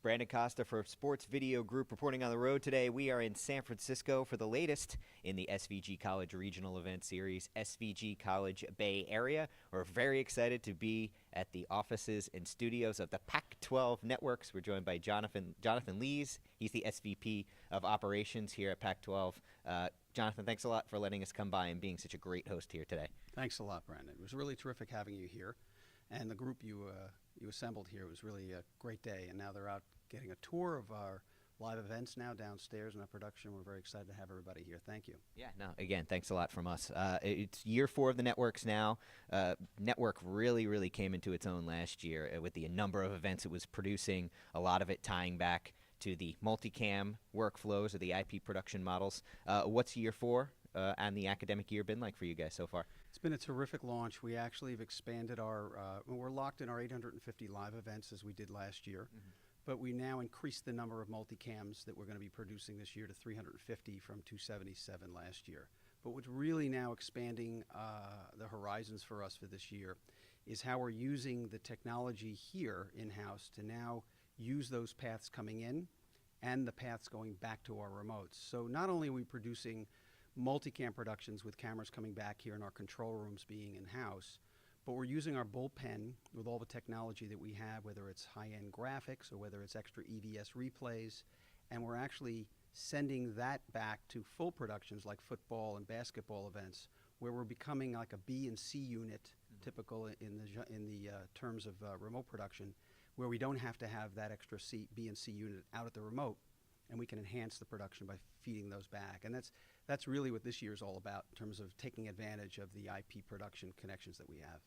Brandon Costa for Sports Video Group reporting on the road today. We are in San Francisco for the latest in the SVG College Regional Event Series, SVG College Bay Area. We're very excited to be at the offices and studios of the Pac-12 Networks. We're joined by Jonathan Leess. He's the SVP of Operations here at Pac-12. Jonathan, thanks a lot for letting us come by and being such a great host here today. Thanks a lot, Brandon. It was really terrific having you here. And the group you assembled here was really a great day, and now they're out getting a tour of our live events now downstairs in our production. We're very excited to have everybody here. Thank you. Yeah, no, again, thanks a lot from us. It's year 4 of the networks now. Network really came into its own last year with the number of events it was producing, a lot of it tying back to the multicam workflows or the IP production models. What's year 4 and the academic year been like for you guys so far? It's been a terrific launch. We actually have expanded our, we're locked in our 850 live events as we did last year, but we now increased the number of multicams that we're going to be producing this year to 350 from 277 last year. But what's really now expanding the horizons for us for this year is how we're using the technology here in-house to now use those paths coming in and the paths going back to our remotes. So not only are we producing multicam productions with cameras coming back here in our control rooms being in-house, but we're using our bullpen with all the technology that we have, whether it's high-end graphics or whether it's extra EVS replays, and we're actually sending that back to full productions like football and basketball events, where we're becoming like a B and C unit, typical in the terms of remote production, where we don't have to have that extra B and C unit out at the remote, and we can enhance the production by feeding those back. And that's really what this year is all about in terms of taking advantage of the IP production connections that we have.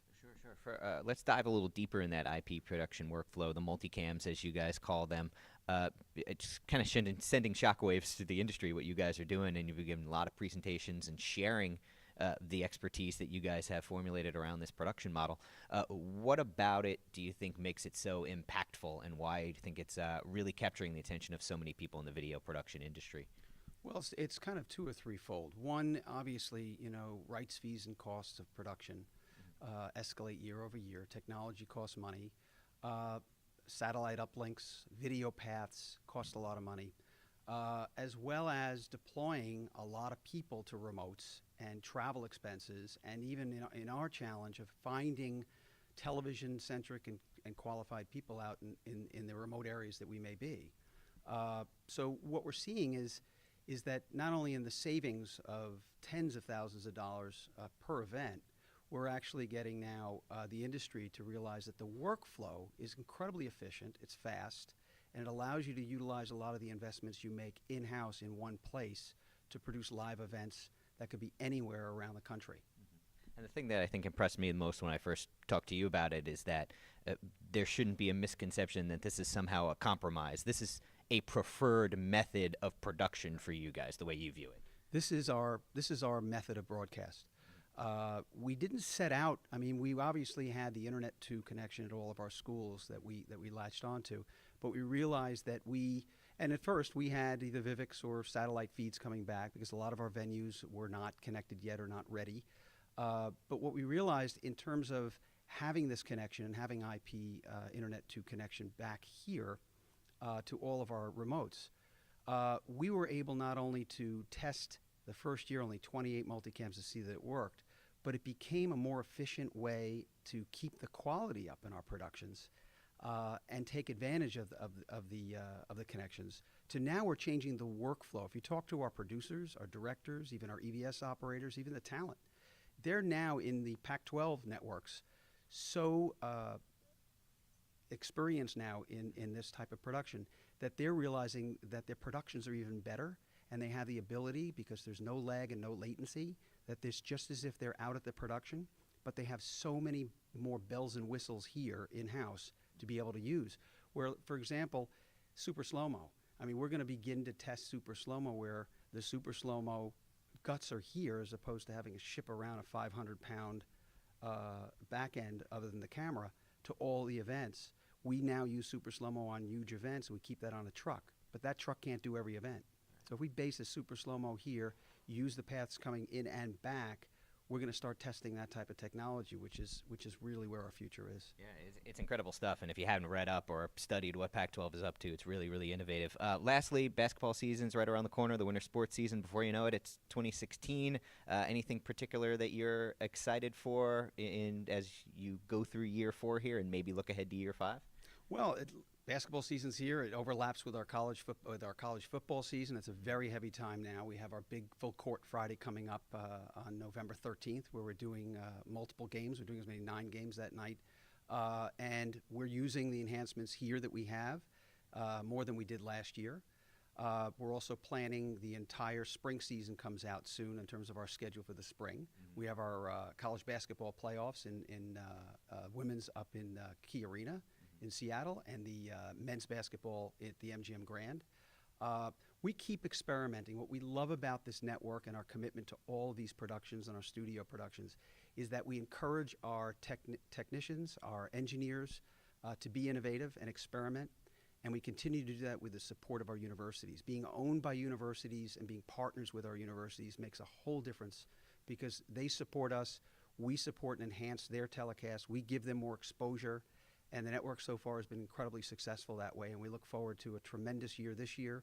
Sure. Let's dive a little deeper in that IP production workflow, the multicams, as you guys call them. It's kind of sending shockwaves to the industry, what you guys are doing, and you've given a lot of presentations and sharing the expertise that you guys have formulated around this production model. What about it do you think makes it so impactful, and why do you think it's really capturing the attention of so many people in the video production industry? Well, it's kind of 2 or 3-fold. One, obviously, rights fees and costs of production escalate year over year. Technology costs money. Satellite uplinks, video paths cost a lot of money, as well as deploying a lot of people to remotes and travel expenses, and even in our challenge of finding television-centric and qualified people out in the remote areas that we may be. So what we're seeing is that not only in the savings of tens of thousands of dollars per event, we're actually getting now the industry to realize that the workflow is incredibly efficient, it's fast, and it allows you to utilize a lot of the investments you make in-house in one place to produce live events that could be anywhere around the country. And the thing that I think impressed me the most when I first talked to you about it is that there shouldn't be a misconception that this is somehow a compromise. This is a preferred method of production for you guys, the way you view it. This is our method of broadcast. We didn't set out. I mean, we obviously had the Internet 2 connection at all of our schools that we latched onto, but we realized that and at first we had either Vivix or satellite feeds coming back because a lot of our venues were not connected yet or not ready. But what we realized in terms of having this connection and having IP Internet 2 connection back here to all of our remotes, we were able not only to test the first year only 28 multicams to see that it worked, but it became a more efficient way to keep the quality up in our productions and take advantage of the connections. To now we're changing the workflow. If you talk to our producers, our directors, even our EVS operators, even the talent, they're now in the Pac-12 networks so experienced now in this type of production that they're realizing that their productions are even better, and they have the ability, because there's no lag and no latency, that it's just as if they're out at the production, but they have so many more bells and whistles here in-house to be able to use. Where, for example, super slow-mo. I mean, we're going to begin to test super slow-mo where the super slow-mo guts are here as opposed to having to ship around a 500-pound back end other than the camera to all the events. We now use super slow-mo on huge events, and we keep that on a truck. But that truck can't do every event. So if we base a super slow-mo here, use the paths coming in and back, we're going to start testing that type of technology, which is really where our future is. Yeah, it's incredible stuff. And if you haven't read up or studied what Pac-12 is up to, it's really, really innovative. Lastly, basketball season's right around the corner, the winter sports season. Before you know it, it's 2016. Anything particular that you're excited for as you go through year 4 here and maybe look ahead to year 5? Well, basketball season's here. It overlaps with our college football season. It's a very heavy time now. We have our big full court Friday coming up on November 13th, where we're doing multiple games. We're doing as many 9 games that night, and we're using the enhancements here that we have more than we did last year. We're also planning the entire spring season comes out soon in terms of our schedule for the spring. Mm-hmm. We have our college basketball playoffs in women's up in Key Arena in Seattle, and the men's basketball at the MGM Grand. We keep experimenting. What we love about this network and our commitment to all these productions and our studio productions is that we encourage our technicians, our engineers, to be innovative and experiment, and we continue to do that with the support of our universities. Being owned by universities and being partners with our universities makes a whole difference because they support us, we support and enhance their telecasts, we give them more exposure. And the network so far has been incredibly successful that way, and we look forward to a tremendous year this year,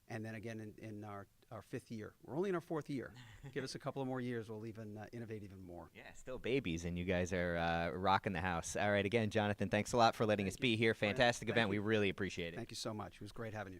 and then again in our 5th year. We're only in our 4th year. Give us a couple of more years, we'll even innovate even more. Yeah, still babies, and you guys are rocking the house. All right, again, Jonathan, thanks a lot for letting us be here. Fantastic event. We really appreciate it. Thank you so much. It was great having you.